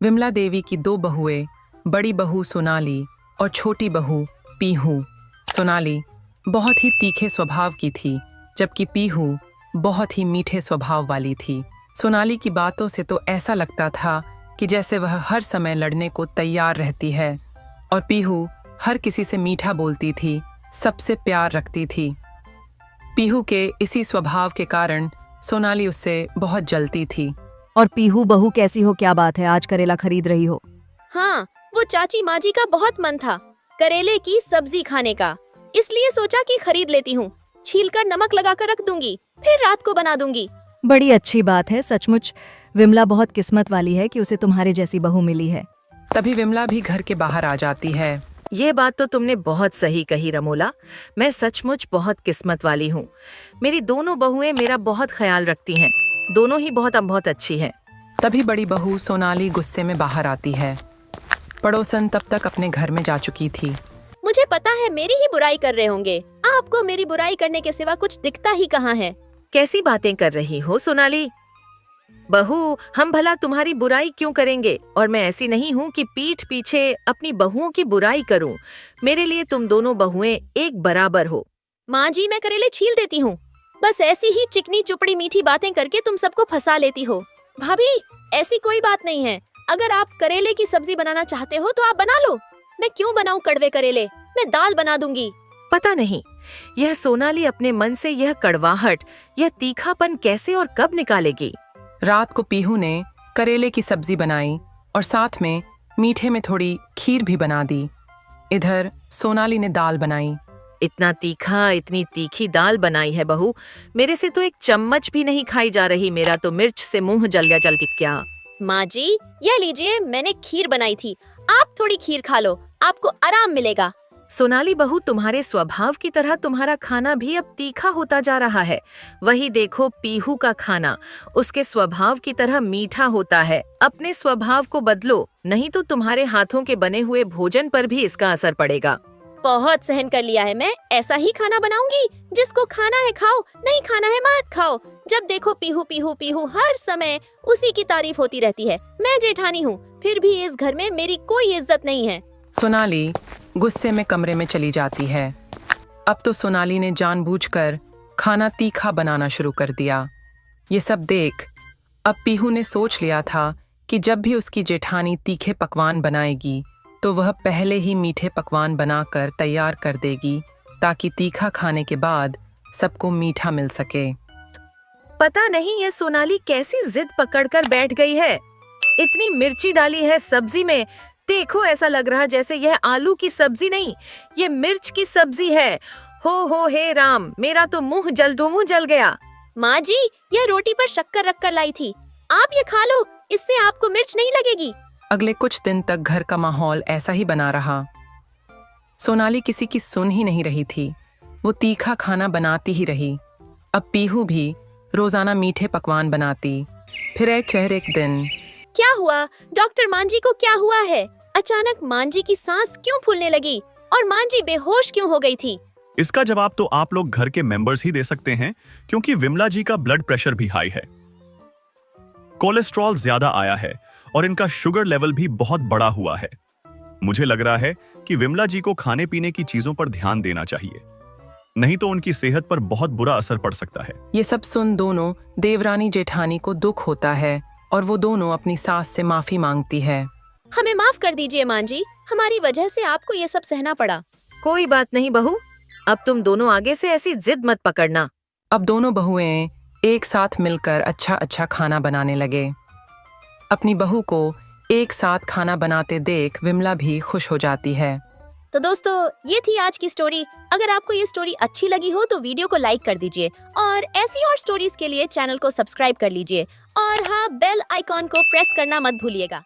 विमला देवी की दो बहुएं, बड़ी बहू सोनाली और छोटी बहू पीहू। सोनाली बहुत ही तीखे स्वभाव की थी, जबकि पीहू बहुत ही मीठे स्वभाव वाली थी। सोनाली की बातों से तो ऐसा लगता था कि जैसे वह हर समय लड़ने को तैयार रहती है, और पीहू हर किसी से मीठा बोलती थी, सबसे प्यार रखती थी। पीहू के इसी स्वभाव के कारण सोनाली उससे बहुत जलती थी। और पीहू बहू कैसी हो, क्या बात है, आज करेला खरीद रही हो? हाँ, वो चाची माँ जी का बहुत मन था करेले की सब्जी खाने का, इसलिए सोचा कि खरीद लेती हूँ। छीलकर नमक लगाकर रख दूंगी, फिर रात को बना दूंगी। बड़ी अच्छी बात है, सचमुच विमला बहुत किस्मत वाली है कि उसे तुम्हारे जैसी बहू मिली है। तभी विमला भी घर के बाहर आ जाती है। ये बात तो तुमने बहुत सही कही रमोला, मैं सचमुच बहुत किस्मत वाली हूँ। मेरी दोनों बहुएं मेरा बहुत ख्याल रखती हैं, दोनों ही बहुत अच्छी हैं। तभी बड़ी बहू सोनाली गुस्से में बाहर आती है। पड़ोसन तब तक अपने घर में जा चुकी थी। मुझे पता है मेरी ही बुराई कर रहे होंगे, आपको मेरी बुराई करने के सिवा कुछ दिखता ही कहाँ है। कैसी बातें कर रही हो सोनाली? बहू, हम भला तुम्हारी बुराई क्यों करेंगे? और मैं ऐसी नहीं हूँ कि पीठ पीछे अपनी बहुओं की बुराई करूँ। मेरे लिए तुम दोनों बहुएं एक बराबर हो। माँ जी, मैं करेले छील देती हूँ, बस ऐसी ही चिकनी चुपड़ी मीठी बातें करके तुम सबको फंसा लेती हो। भाभी, ऐसी कोई बात नहीं है, अगर आप करेले की सब्जी बनाना चाहते हो तो आप बना लो। मैं क्यों बनाऊं कड़वे करेले, मैं दाल बना दूंगी। पता नहीं यह सोनाली अपने मन से यह कड़वाहट, यह तीखापन कैसे और कब निकालेगी। रात को पीहू ने करेले की सब्जी बनाई और साथ में मीठे में थोड़ी खीर भी बना दी। इधर सोनाली ने दाल बनाई। इतना तीखा, इतनी तीखी दाल बनाई है बहू, मेरे से तो एक चम्मच भी नहीं खाई जा रही। मेरा तो मिर्च से मुंह जल गया जल्दी क्या। माँ जी, यह लीजिए, मैंने खीर बनाई थी, आप थोड़ी खीर खा लो, आपको आराम मिलेगा। सोनाली बहू, तुम्हारे स्वभाव की तरह तुम्हारा खाना भी अब तीखा होता जा रहा है। वही देखो पीहू का खाना उसके स्वभाव की तरह मीठा होता है। अपने स्वभाव को बदलो, नहीं तो तुम्हारे हाथों के बने हुए भोजन पर भी इसका असर पड़ेगा। बहुत सहन कर लिया है, मैं ऐसा ही खाना बनाऊंगी। जिसको खाना है खाओ, नहीं खाना है मत खाओ। जब देखो पीहू पीहू पीहू, हर समय उसी की तारीफ होती रहती है। मैं जेठानी हूँ, फिर भी इस घर में मेरी कोई इज्जत नहीं है। सोनाली गुस्से में कमरे में चली जाती है। अब तो सोनाली ने जानबूझकर खाना तीखा बनाना शुरू कर दिया। ये सब देख अब पीहू ने सोच लिया था कि जब भी उसकी जेठानी तीखे पकवान बनाएगी तो वह पहले ही मीठे पकवान बनाकर तैयार कर देगी, ताकि तीखा खाने के बाद सबको मीठा मिल सके। पता नहीं ये सोनाली कैसी जिद पकड़कर बैठ गई है। इतनी मिर्ची डाली है सब्जी में, देखो ऐसा लग रहा जैसे यह आलू की सब्जी नहीं, ये मिर्च की सब्जी है। हो हे राम, मेरा तो मुंह जल गया। माँ जी, यह रोटी पर शक्कर रखकर लाई थी, आप ये खा लो, इससे आपको मिर्च नहीं लगेगी। अगले कुछ दिन तक घर का माहौल ऐसा ही बना रहा। सोनाली किसी की सुन ही नहीं रही थी, वो तीखा खाना बनाती ही रही। अब पीहू भी रोजाना मीठे पकवान बनाती। फिर एक दिन, क्या हुआ डॉक्टर, मांजी को क्या हुआ है? अचानक मांजी की सांस क्यों फूलने लगी और मांजी बेहोश क्यों हो गई थी? इसका जवाब तो आप लोग घर के मेंबर्स ही दे सकते हैं, क्योंकि विमला जी का ब्लड प्रेशर भी हाई है, कोलेस्ट्रॉल ज्यादा आया है और इनका शुगर लेवल भी बहुत बड़ा हुआ है। मुझे लग रहा है कि विमला जी को खाने पीने की चीजों पर ध्यान देना चाहिए, नहीं तो उनकी सेहत पर बहुत बुरा असर पड़ सकता है। ये सब सुन दोनों देवरानी जेठानी को दुख होता है और वो दोनों अपनी सास से माफी मांगती है। हमें माफ कर दीजिए मांजी, हमारी वजह से आपको ये सब सहना पड़ा। कोई बात नहीं बहू, अब तुम दोनों आगे से ऐसी जिद मत पकड़ना। अब दोनों बहुएं एक साथ मिलकर अच्छा खाना बनाने लगे। अपनी बहू को एक साथ खाना बनाते देख विमला भी खुश हो जाती है। तो दोस्तों, ये थी आज की स्टोरी। अगर आपको ये स्टोरी अच्छी लगी हो तो वीडियो को लाइक कर दीजिए और ऐसी और स्टोरीज के लिए चैनल को सब्सक्राइब कर लीजिए और हाँ, बेल आइकॉन को प्रेस करना मत भूलिएगा।